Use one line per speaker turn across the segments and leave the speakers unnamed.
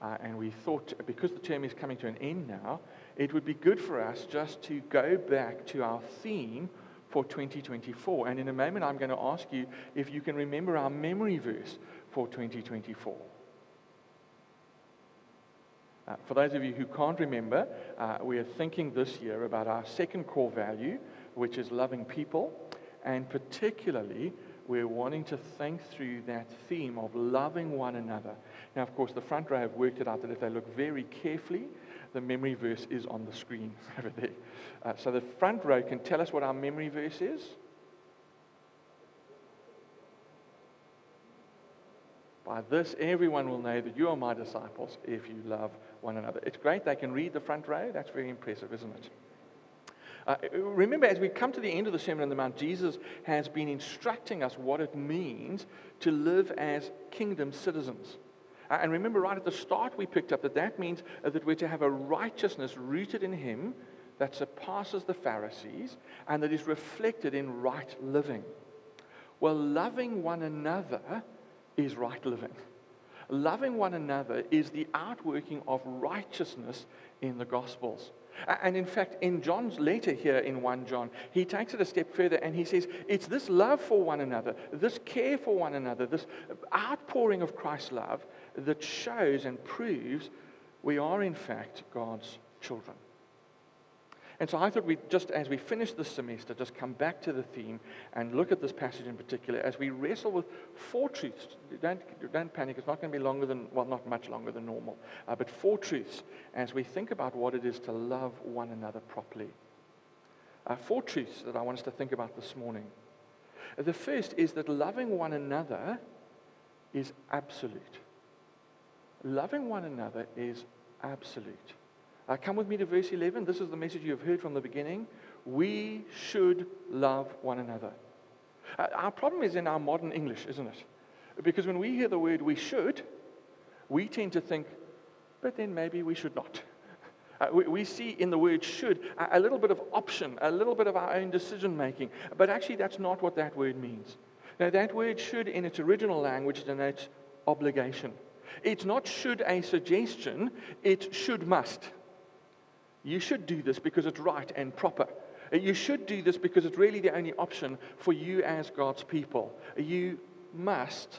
and we thought, because the term is coming to an end now, it would be good for us just to go back to our theme for 2024. And in a moment, I'm going to ask you if you can remember our memory verse for 2024. For those of you who can't remember, we are thinking this year about our second core value, which is loving people, and particularly we're wanting to think through that theme of loving one another. Now, of course, the front row have worked it out that if they look very carefully, the memory verse is on the screen over there. So the front row can tell us what our memory verse is. By this, everyone will know that you are my disciples if you love one another. It's great. They can read the front row. That's very impressive, isn't it? Remember, as we come to the end of the Sermon on the Mount, Jesus has been instructing us what it means to live as kingdom citizens. And remember, right at the start, we picked up that means that we're to have a righteousness rooted in Him that surpasses the Pharisees and that is reflected in right living. Well, loving one another is right living. Loving one another is the outworking of righteousness in the Gospels. And in fact, in John's letter here in 1 John, he takes it a step further and he says, it's this love for one another, this care for one another, this outpouring of Christ's love that shows and proves we are in fact God's children. And so I thought we'd just, as we finish this semester, just come back to the theme and look at this passage in particular as we wrestle with 4 truths. Don't panic, it's not going to be longer than, well, not much longer than normal, but 4 truths as we think about what it is to love one another properly. 4 truths that I want us to think about this morning. The first is that loving one another is absolute. Loving one another is absolute. Come with me to verse 11. This is the message you have heard from the beginning. We should love one another. Our problem is in our modern English, isn't it? Because when we hear the word we should, we tend to think, but then maybe we should not. We see in the word should a little bit of option, a little bit of our own decision making. But actually that's not what that word means. Now that word should in its original language denotes obligation. It's not should a suggestion, it's should must. You should do this because it's right and proper. You should do this because it's really the only option for you as God's people. You must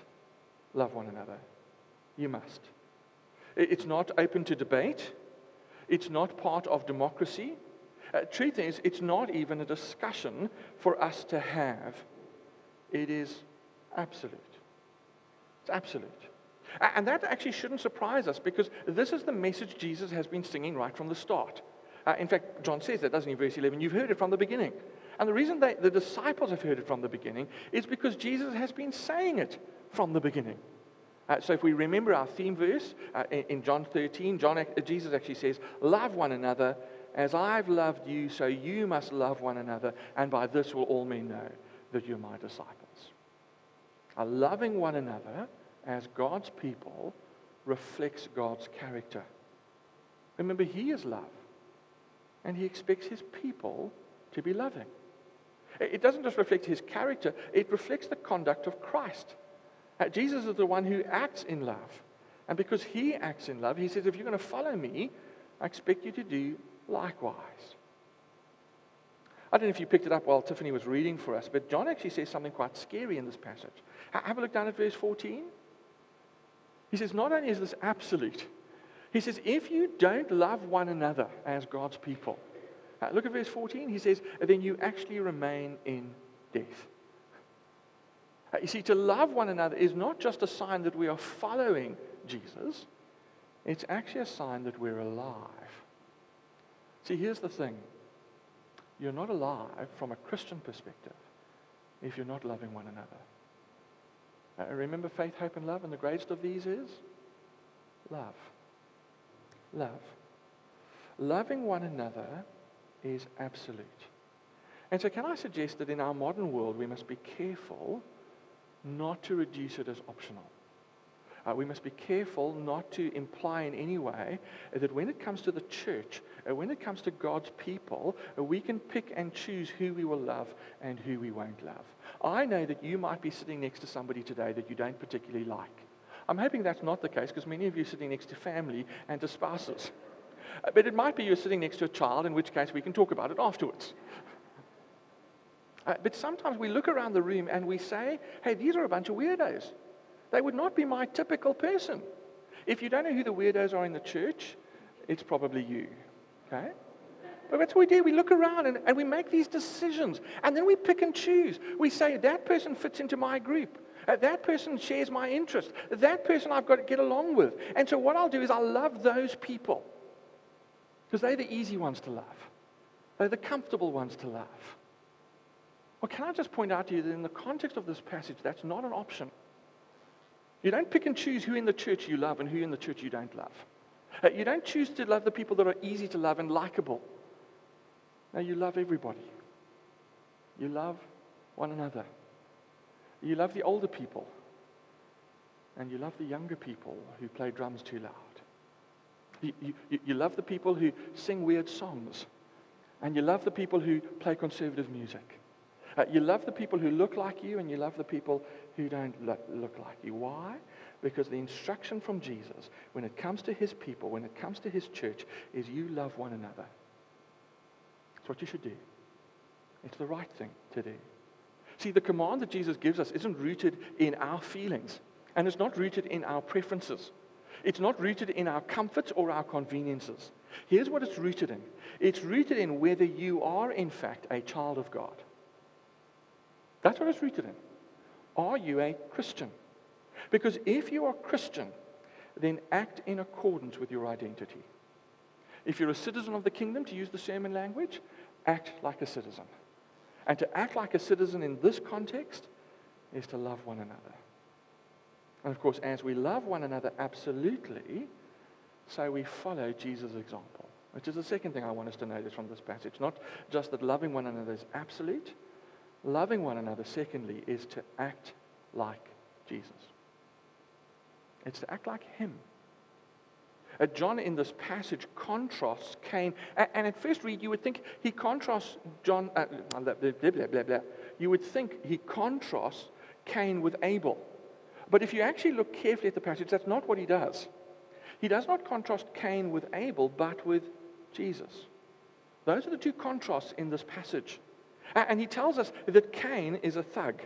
love one another. You must. It's not open to debate. It's not part of democracy. Truth is, it's not even a discussion for us to have. It is absolute. It's absolute. And that actually shouldn't surprise us because this is the message Jesus has been singing right from the start. In fact, John says that, doesn't he, verse 11? You've heard it from the beginning. And the reason the disciples have heard it from the beginning is because Jesus has been saying it from the beginning. So if we remember our theme verse in John 13, Jesus actually says, love one another as I've loved you, so you must love one another, and by this will all men know that you're my disciples. Loving one another as God's people reflects God's character. Remember, He is love. And He expects His people to be loving. It doesn't just reflect His character, it reflects the conduct of Christ. Jesus is the one who acts in love. And because He acts in love, He says, if you're going to follow me, I expect you to do likewise. I don't know if you picked it up while Tiffany was reading for us, but John actually says something quite scary in this passage. Have a look down at verse 14. He says, not only is this absolute, he says, if you don't love one another as God's people, look at verse 14, he says, then you actually remain in death. You see, to love one another is not just a sign that we are following Jesus, it's actually a sign that we're alive. See, here's the thing. You're not alive from a Christian perspective if you're not loving one another. Remember faith, hope, and love, and the greatest of these is love. Love. Loving one another is absolute. And so can I suggest that in our modern world we must be careful not to reduce it as optional. We must be careful not to imply in any way that when it comes to the church, when it comes to God's people, we can pick and choose who we will love and who we won't love. I know that you might be sitting next to somebody today that you don't particularly like. I'm hoping that's not the case because many of you are sitting next to family and to spouses. But it might be you're sitting next to a child, in which case we can talk about it afterwards. But sometimes we look around the room and we say, hey, these are a bunch of weirdos. They would not be my typical person. If you don't know who the weirdos are in the church, it's probably you. Okay? But that's what we do. We look around and we make these decisions. And then we pick and choose. We say, that person fits into my group. That person shares my interest. That person I've got to get along with. And so what I'll do is I'll love those people. Because they're the easy ones to love. They're the comfortable ones to love. Well, can I just point out to you that in the context of this passage, that's not an option. You don't pick and choose who in the church you love and who in the church you don't love. You don't choose to love the people that are easy to love and likable. No, you love everybody. You love one another. You love the older people. And you love the younger people who play drums too loud. You love the people who sing weird songs. And you love the people who play conservative music. You love the people who look like you, and you love the people who don't look like you. Why? Because the instruction from Jesus, when it comes to his people, when it comes to his church, is you love one another. It's what you should do. It's the right thing to do. See, the command that Jesus gives us isn't rooted in our feelings, and it's not rooted in our preferences. It's not rooted in our comforts or our conveniences. Here's what it's rooted in. It's rooted in whether you are, in fact, a child of God. That's what it's rooted in. Are you a Christian? Because if you are Christian, then act in accordance with your identity. If you're a citizen of the kingdom, to use the sermon language, act like a citizen. And to act like a citizen in this context is to love one another. And of course, as we love one another absolutely, so we follow Jesus' example, which is the second thing I want us to notice from this passage. Not just that loving one another is absolute. Loving one another, secondly, is to act like Jesus. It's to act like him. John in this passage contrasts Cain, and at first read you would think he contrasts John. You would think he contrasts Cain with Abel, but if you actually look carefully at the passage, that's not what he does. He does not contrast Cain with Abel, but with Jesus. Those are the two contrasts in this passage. And he tells us that Cain is a thug.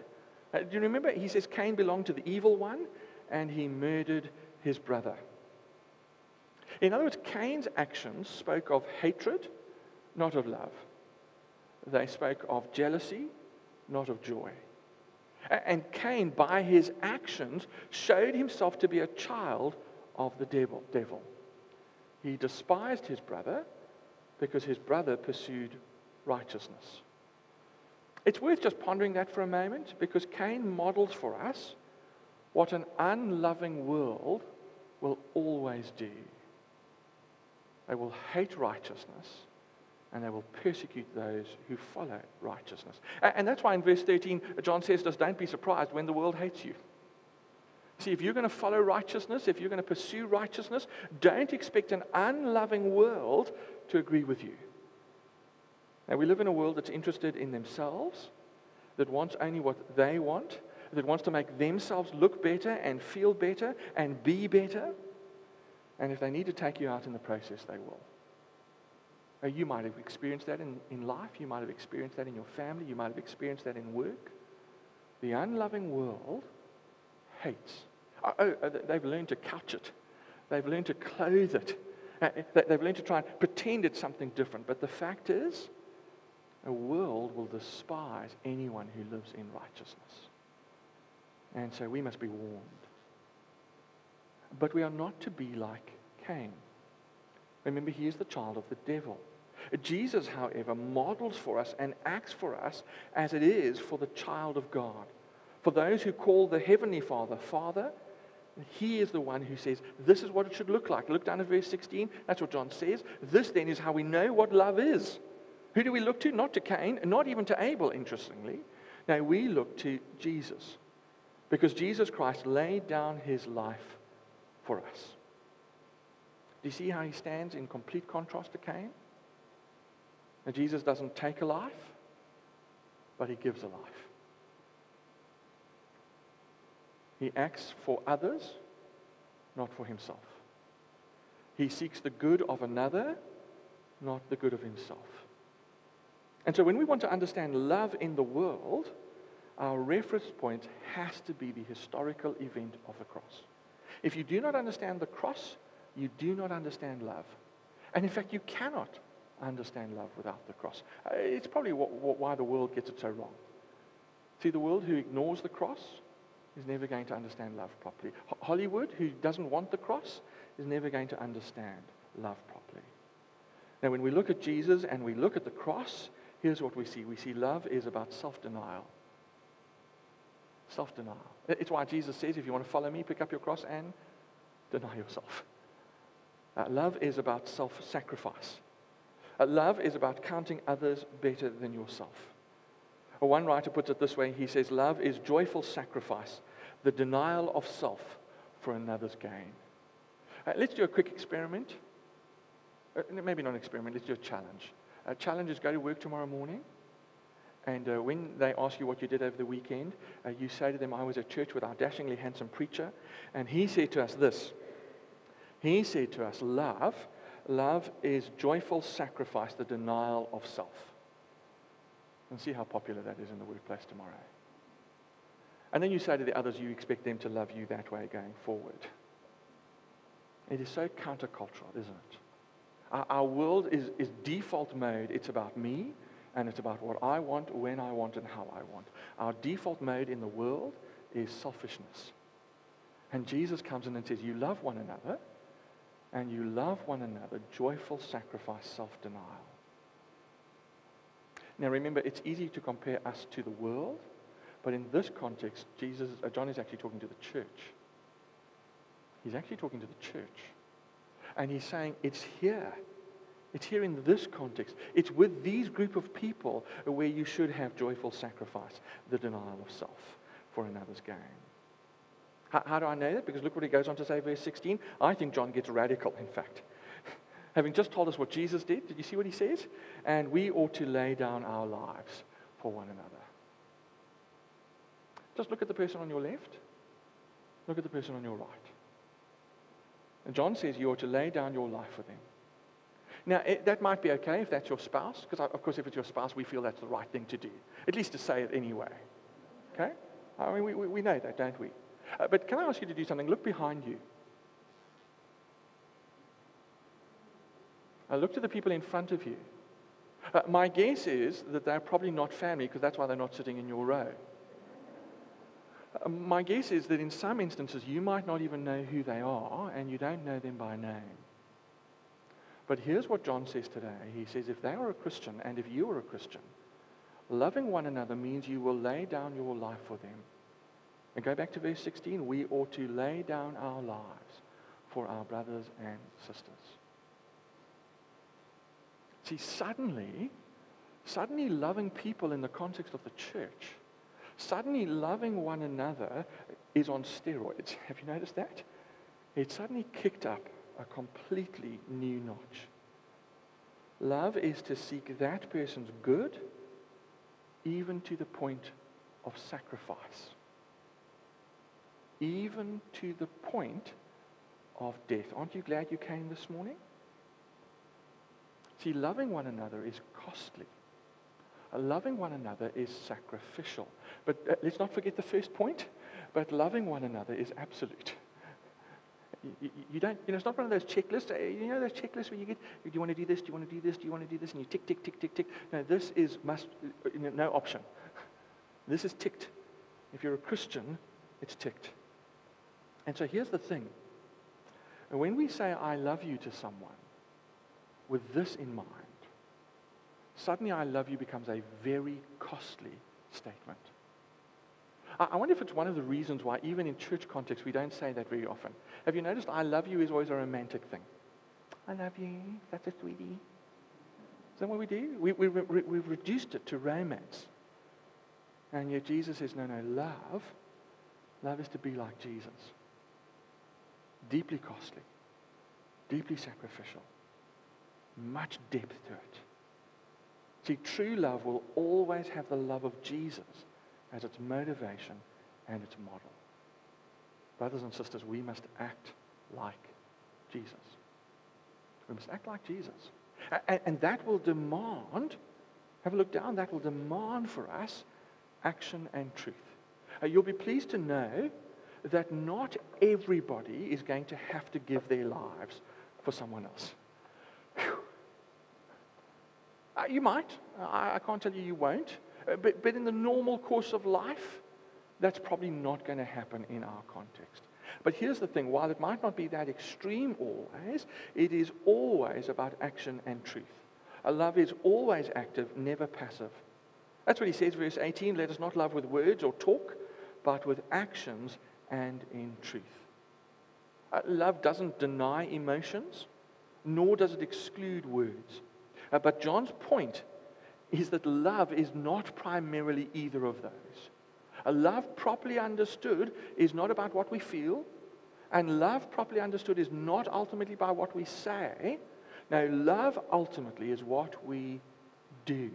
Do you remember? He says Cain belonged to the evil one, and he murdered his brother. In other words, Cain's actions spoke of hatred, not of love. They spoke of jealousy, not of joy. And Cain, by his actions, showed himself to be a child of the devil. He despised his brother because his brother pursued righteousness. It's worth just pondering that for a moment, because Cain models for us what an unloving world will always do. They will hate righteousness, and they will persecute those who follow righteousness. And that's why in verse 13, John says to us, don't be surprised when the world hates you. See, if you're going to follow righteousness, if you're going to pursue righteousness, don't expect an unloving world to agree with you. Now, we live in a world that's interested in themselves, that wants only what they want, that wants to make themselves look better and feel better and be better. And if they need to take you out in the process, they will. Now, you might have experienced that in life. You might have experienced that in your family. You might have experienced that in work. The unloving world hates. They've learned to couch it. They've learned to clothe it. They've learned to try and pretend it's something different. But the fact is, a world will despise anyone who lives in righteousness. And so we must be warned. But we are not to be like Cain. Remember, he is the child of the devil. Jesus, however, models for us and acts for us as it is for the child of God. For those who call the Heavenly Father, Father, he is the one who says, this is what it should look like. Look down at verse 16. That's what John says. This then is how we know what love is. Who do we look to? Not to Cain, not even to Abel, interestingly. No, we look to Jesus. Because Jesus Christ laid down his life for us. Do you see how he stands in complete contrast to Cain? Now, Jesus doesn't take a life, but he gives a life. He acts for others, not for himself. He seeks the good of another, not the good of himself. And so when we want to understand love in the world, our reference point has to be the historical event of the cross. If you do not understand the cross, you do not understand love. And in fact, you cannot understand love without the cross. It's probably why the world gets it so wrong. See, the world who ignores the cross is never going to understand love properly. Hollywood, who doesn't want the cross, is never going to understand love properly. Now, when we look at Jesus and we look at the cross, here's what we see. We see love is about self-denial. Self-denial. It's why Jesus says, if you want to follow me, pick up your cross and deny yourself. Love is about self-sacrifice. Love is about counting others better than yourself. One writer puts it this way. He says, love is joyful sacrifice, the denial of self for another's gain. Let's do a quick experiment. Maybe not an experiment, let's do a challenge. A challenge is go to work tomorrow morning, and when they ask you what you did over the weekend, you say to them, I was at church with our dashingly handsome preacher, and he said to us this. He said to us, love is joyful sacrifice, the denial of self. And see how popular that is in the workplace tomorrow. And then you say to the others, you expect them to love you that way going forward. It is so countercultural, isn't it? Our world is default mode. It's about me, and it's about what I want, when I want, and how I want. Our default mode in the world is selfishness. And Jesus comes in and says, you love one another, and you love one another, joyful sacrifice, self-denial. Now remember, it's easy to compare us to the world, but in this context, John is actually talking to the church. He's actually talking to the church. And he's saying, it's here. It's here in this context. It's with these group of people where you should have joyful sacrifice, the denial of self for another's gain. How do I know that? Because look what he goes on to say, verse 16. I think John gets radical, in fact. Having just told us what Jesus did you see what he says? And we ought to lay down our lives for one another. Just look at the person on your left. Look at the person on your right. And John says you ought to lay down your life for them. Now, that might be okay if that's your spouse, because of course if it's your spouse, we feel that's the right thing to do. At least to say it anyway. Okay? I mean, we know that, don't we? But can I ask you to do something? Look behind you. Look to the people in front of you. My guess is that they're probably not family, because that's why they're not sitting in your row. My guess is that in some instances you might not even know who they are, and you don't know them by name. But here's what John says today. He says if they are a Christian, and if you are a Christian, loving one another means you will lay down your life for them. And go back to verse 16. We ought to lay down our lives for our brothers and sisters. See, suddenly loving people in the context of the church, suddenly loving one another is on steroids. Have you noticed that? It suddenly kicked up a completely new notch. Love is to seek that person's good, even to the point of sacrifice. Even to the point of death. Aren't you glad you came this morning? See, loving one another is costly. Loving one another is sacrificial. But let's not forget the first point. But loving one another is absolute. You don't, it's not one of those checklists. You know those checklists where you get, do you want to do this? Do you want to do this? Do you want to do this? And you tick, tick, tick, tick, tick. No, this is no option. This is ticked. If you're a Christian, it's ticked. And so here's the thing. When we say, I love you to someone, with this in mind, suddenly I love you becomes a very costly statement. I wonder if it's one of the reasons why even in church context we don't say that very often. Have you noticed I love you is always a romantic thing? I love you, that's a sweetie. Is that what we do? We've reduced it to romance. And yet Jesus says, no, love is to be like Jesus. Deeply costly, deeply sacrificial, much depth to it. See, true love will always have the love of Jesus as its motivation and its model. Brothers and sisters, we must act like Jesus. We must act like Jesus. And that will demand, have a look down, that will demand for us action and truth. You'll be pleased to know that not everybody is going to have to give their lives for someone else. You might. I can't tell you you won't. But in the normal course of life, that's probably not going to happen in our context. But here's the thing. While it might not be that extreme always, it is always about action and truth. Love is always active, never passive. That's what he says, verse 18. Let us not love with words or talk, but with actions and in truth. Love doesn't deny emotions, nor does it exclude words. But John's point is that love is not primarily either of those. A love properly understood is not about what we feel, and love properly understood is not ultimately by what we say. No, love ultimately is what we do.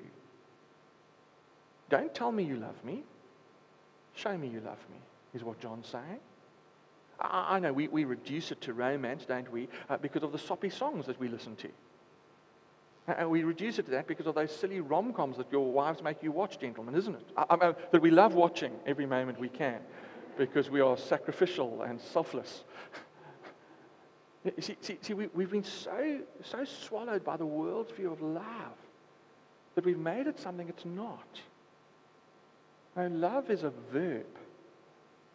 Don't tell me you love me. Show me you love me, is what John's saying. I know we reduce it to romance, don't we, because of the soppy songs that we listen to. And we reduce it to that because of those silly rom-coms that your wives make you watch, gentlemen, isn't it? That we love watching every moment we can because we are sacrificial and selfless. See, we've been so swallowed by the world's view of love that we've made it something it's not. No, love is a verb.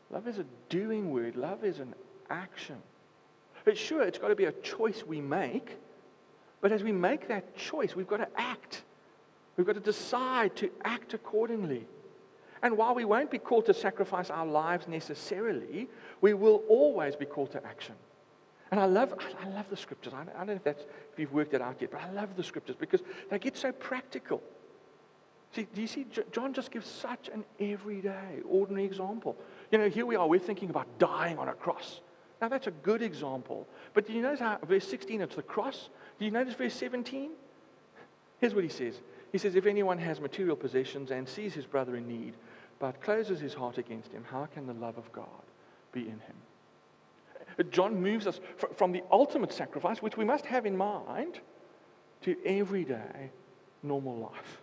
Love is a doing word. Love is an action. But sure, it's got to be a choice we make. But as we make that choice, we've got to act. We've got to decide to act accordingly. And while we won't be called to sacrifice our lives necessarily, we will always be called to action. And I love the scriptures. I don't know if you've worked it out yet, but I love the scriptures because they get so practical. See, do you see, John just gives such an everyday, ordinary example. You know, here we are, we're thinking about dying on a cross. Now that's a good example. But do you notice how, verse 16, it's the cross? Do you notice verse 17? Here's what he says. He says, if anyone has material possessions and sees his brother in need, but closes his heart against him, how can the love of God be in him? John moves us from the ultimate sacrifice, which we must have in mind, to everyday normal life.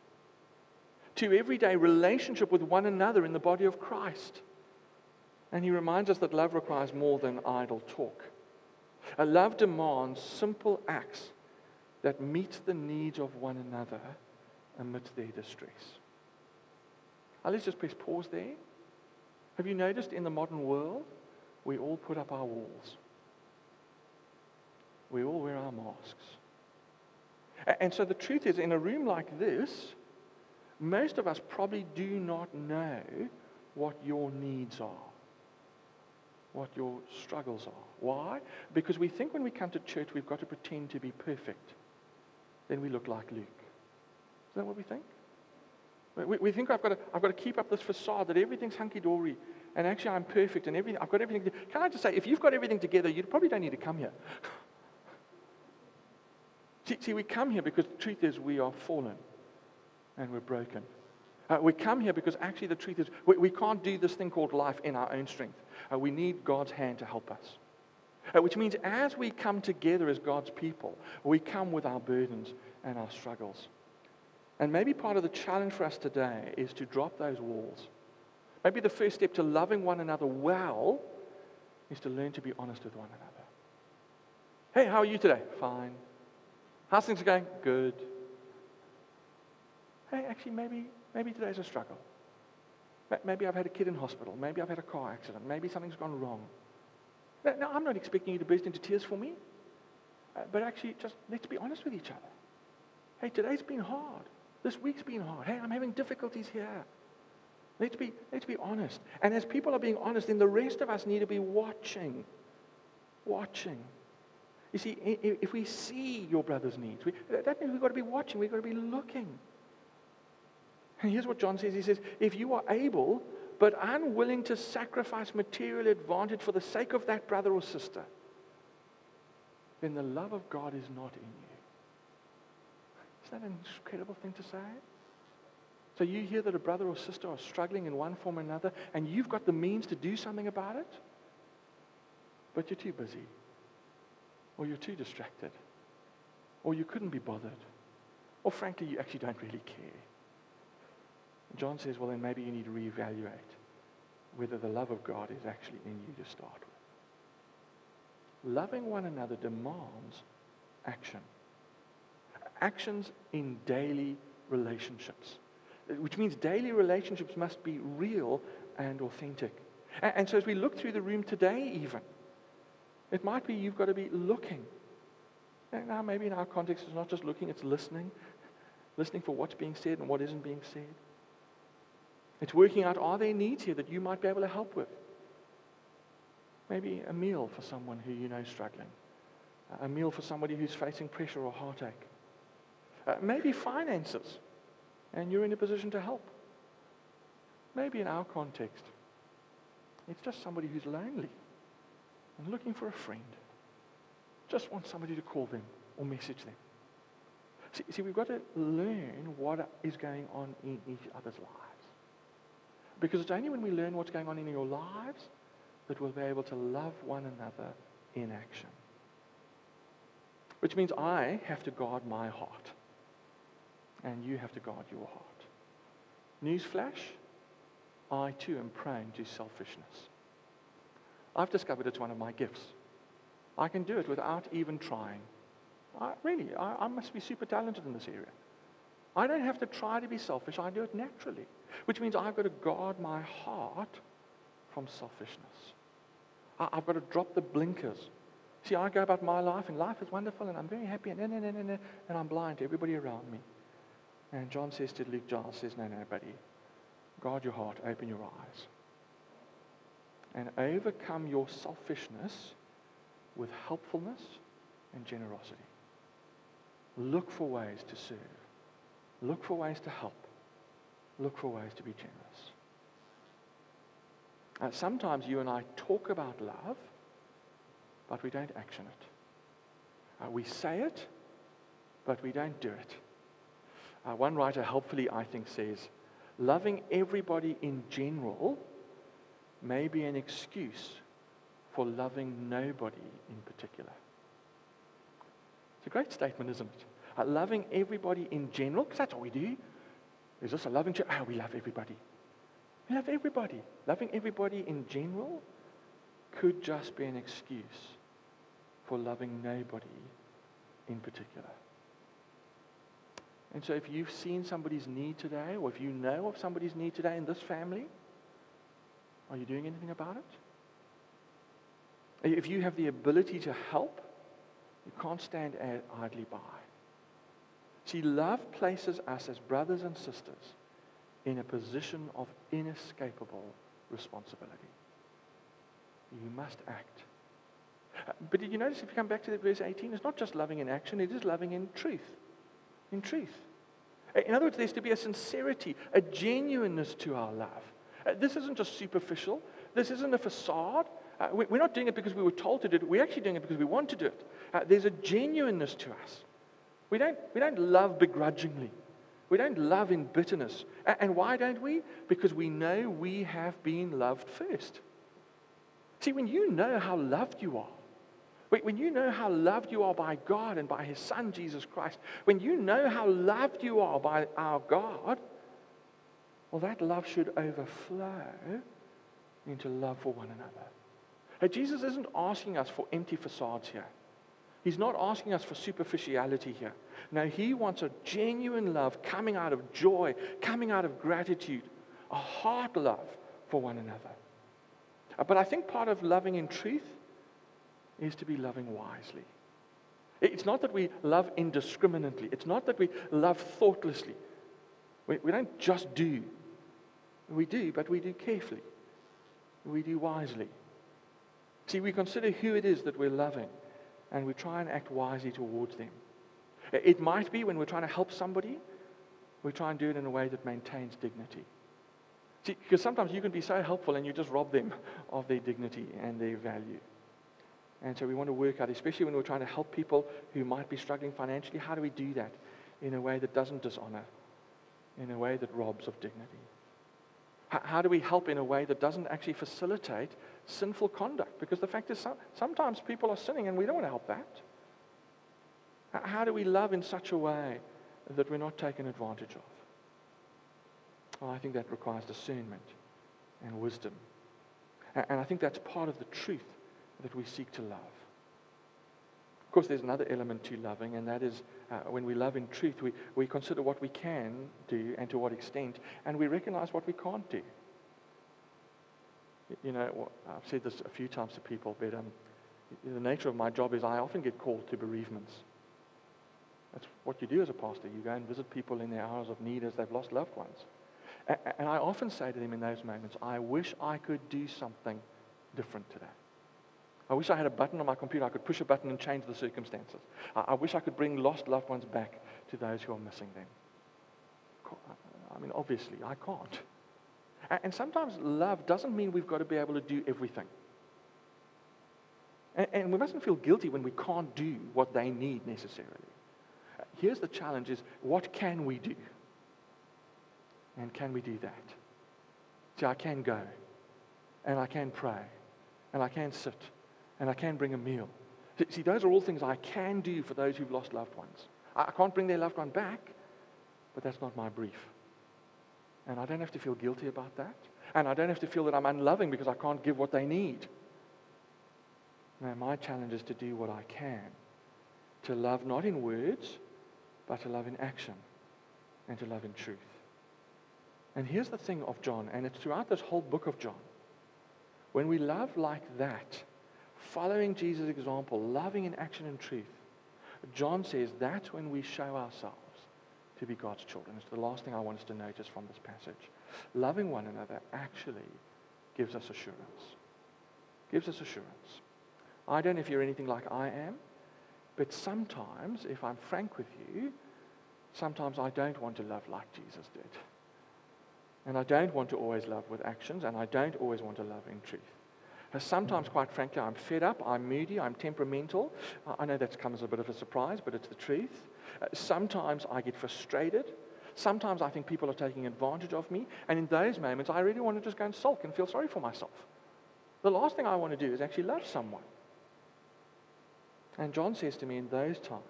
To everyday relationship with one another in the body of Christ. And he reminds us that love requires more than idle talk. A love demands simple acts that meet the needs of one another amidst their distress. Now let's just press pause there. Have you noticed in the modern world, we all put up our walls. We all wear our masks. And so the truth is, in a room like this, most of us probably do not know what your needs are, what your struggles are. Why? Because we think when we come to church, we've got to pretend to be perfect. Then we look like Luke. Is that what we think? We think I've got to keep up this facade that everything's hunky-dory, and actually I'm perfect, and everything. I've got everything. Can I just say, if you've got everything together, you probably don't need to come here. See, we come here because the truth is we are fallen, and we're broken. We come here because actually the truth is we can't do this thing called life in our own strength. We need God's hand to help us. Which means as we come together as God's people, we come with our burdens and our struggles. And maybe part of the challenge for us today is to drop those walls. Maybe the first step to loving one another well is to learn to be honest with one another. Hey, how are you today? Fine. How's things going? Good. Hey, actually, maybe today's a struggle. Maybe I've had a kid in hospital. Maybe I've had a car accident. Maybe something's gone wrong. Now, I'm not expecting you to burst into tears for me. But actually, just let's be honest with each other. Hey, today's been hard. This week's been hard. Hey, I'm having difficulties here. Let's be honest. And as people are being honest, then the rest of us need to be watching. Watching. You see, if we see your brother's needs, that means we've got to be watching. We've got to be looking. And here's what John says. He says, if you are able, but unwilling to sacrifice material advantage for the sake of that brother or sister, then the love of God is not in you. Isn't that an incredible thing to say? So you hear that a brother or sister are struggling in one form or another, and you've got the means to do something about it, but you're too busy. or you're too distracted, or you couldn't be bothered, or frankly, you actually don't really care. John says, well, then maybe you need to reevaluate whether the love of God is actually in you to start with. Loving one another demands action. Actions in daily relationships, which means daily relationships must be real and authentic. And so as we look through the room today even, it might be you've got to be looking. And now maybe in our context it's not just looking, it's listening. Listening for what's being said and what isn't being said. It's working out, are there needs here that you might be able to help with? Maybe a meal for someone who you know is struggling. A meal for somebody who's facing pressure or heartache. Maybe finances, and you're in a position to help. Maybe in our context, it's just somebody who's lonely and looking for a friend. Just want somebody to call them or message them. See, we've got to learn what is going on in each other's lives. Because it's only when we learn what's going on in your lives that we'll be able to love one another in action. Which means I have to guard my heart. And you have to guard your heart. Newsflash, I too am prone to selfishness. I've discovered it's one of my gifts. I can do it without even trying. I must be super talented in this area. I don't have to try to be selfish. I do it naturally. Which means I've got to guard my heart from selfishness. I've got to drop the blinkers. See, I go about my life, and life is wonderful, and I'm very happy, and I'm blind to everybody around me. And John says to Luke, Giles says, no, buddy. Guard your heart, open your eyes. And overcome your selfishness with helpfulness and generosity. Look for ways to serve. Look for ways to help. Look for ways to be generous. Sometimes you and I talk about love, but we don't action it. We say it, but we don't do it. One writer helpfully, I think, says, loving everybody in general may be an excuse for loving nobody in particular. It's a great statement, isn't it? Loving everybody in general, because that's all we do. Is this a loving church? We love everybody. We love everybody. Loving everybody in general could just be an excuse for loving nobody in particular. And so if you've seen somebody's need today, or if you know of somebody's need today in this family, are you doing anything about it? If you have the ability to help, you can't stand idly by. See, love places us as brothers and sisters in a position of inescapable responsibility. You must act. But did you notice, if you come back to verse 18, it's not just loving in action, it is loving in truth. In truth. In other words, there's to be a sincerity, a genuineness to our love. This isn't just superficial. This isn't a facade. We're not doing it because we were told to do it. We're actually doing it because we want to do it. There's a genuineness to us. We don't love begrudgingly. We don't love in bitterness. And why don't we? Because we know we have been loved first. See, when you know how loved you are, when you know how loved you are by God and by His Son, Jesus Christ, when you know how loved you are by our God, well, that love should overflow into love for one another. Jesus isn't asking us for empty facades here. He's not asking us for superficiality here. No, He wants a genuine love coming out of joy, coming out of gratitude, a heart love for one another. But I think part of loving in truth is to be loving wisely. It's not that we love indiscriminately. It's not that we love thoughtlessly. We don't just do. We do, but we do carefully. We do wisely. See, we consider who it is that we're loving, and we try and act wisely towards them. It might be when we're trying to help somebody, we try and do it in a way that maintains dignity. See, because sometimes you can be so helpful and you just rob them of their dignity and their value. And so we want to work out, especially when we're trying to help people who might be struggling financially, how do we do that in a way that doesn't dishonor, in a way that robs of dignity? How do we help in a way that doesn't actually facilitate sinful conduct, because the fact is sometimes people are sinning and we don't want to help that. How do we love in such a way that we're not taken advantage of? Well, I think that requires discernment and wisdom. And I think that's part of the truth that we seek to love. Of course, there's another element to loving, and that is when we love in truth, we consider what we can do and to what extent, and we recognize what we can't do. You know, I've said this a few times to people, but the nature of my job is I often get called to bereavements. That's what you do as a pastor. You go and visit people in their hours of need as they've lost loved ones. And I often say to them in those moments, I wish I could do something different today. I wish I had a button on my computer. I could push a button and change the circumstances. I wish I could bring lost loved ones back to those who are missing them. I mean, obviously, I can't. And sometimes love doesn't mean we've got to be able to do everything. And we mustn't feel guilty when we can't do what they need necessarily. Here's the challenge is, what can we do? And can we do that? See, I can go, and I can pray, and I can sit, and I can bring a meal. See, those are all things I can do for those who've lost loved ones. I can't bring their loved one back, but that's not my brief. And I don't have to feel guilty about that. And I don't have to feel that I'm unloving because I can't give what they need. No, my challenge is to do what I can. To love not in words, but to love in action. And to love in truth. And here's the thing of John, and it's throughout this whole book of John. When we love like that, following Jesus' example, loving in action and truth, John says that's when we show ourselves to be God's children. It's the last thing I want us to notice from this passage. Loving one another actually gives us assurance. Gives us assurance. I don't know if you're anything like I am, but sometimes, if I'm frank with you, sometimes I don't want to love like Jesus did. And I don't want to always love with actions, and I don't always want to love in truth. Sometimes, quite frankly, I'm fed up, I'm moody, I'm temperamental. I know that comes as a bit of a surprise, but it's the truth. Sometimes I get frustrated. Sometimes I think people are taking advantage of me. And in those moments, I really want to just go and sulk and feel sorry for myself. The last thing I want to do is actually love someone. And John says to me, in those times,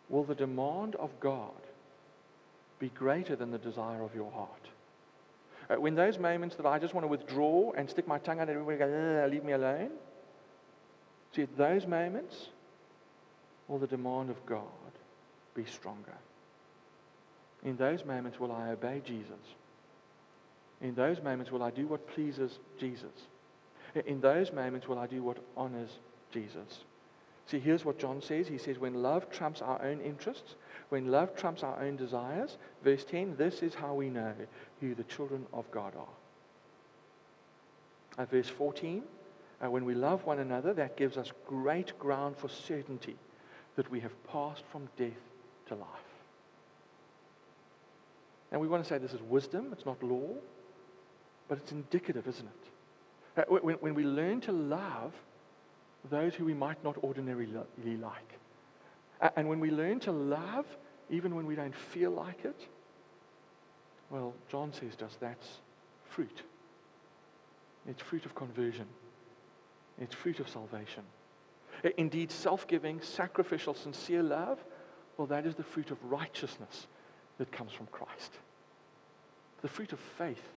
will the demand of God be greater than the desire of your heart? When those moments that I just want to withdraw and stick my tongue out and everybody go, leave me alone. See, at those moments, will the demand of God be stronger? In those moments, will I obey Jesus? In those moments, will I do what pleases Jesus? In those moments, will I do what honors Jesus? See, here's what John says. He says, when love trumps our own interests, when love trumps our own desires, verse 10, this is how we know who the children of God are. Verse 14, when we love one another, that gives us great ground for certainty that we have passed from death to life. And we want to say this is wisdom, it's not law, but it's indicative, isn't it? When we learn to love those who we might not ordinarily like, and when we learn to love even when we don't feel like it, well, John says just that's fruit. It's fruit of conversion. It's fruit of salvation. Indeed, self-giving, sacrificial, sincere love, well, that is the fruit of righteousness that comes from Christ. The fruit of faith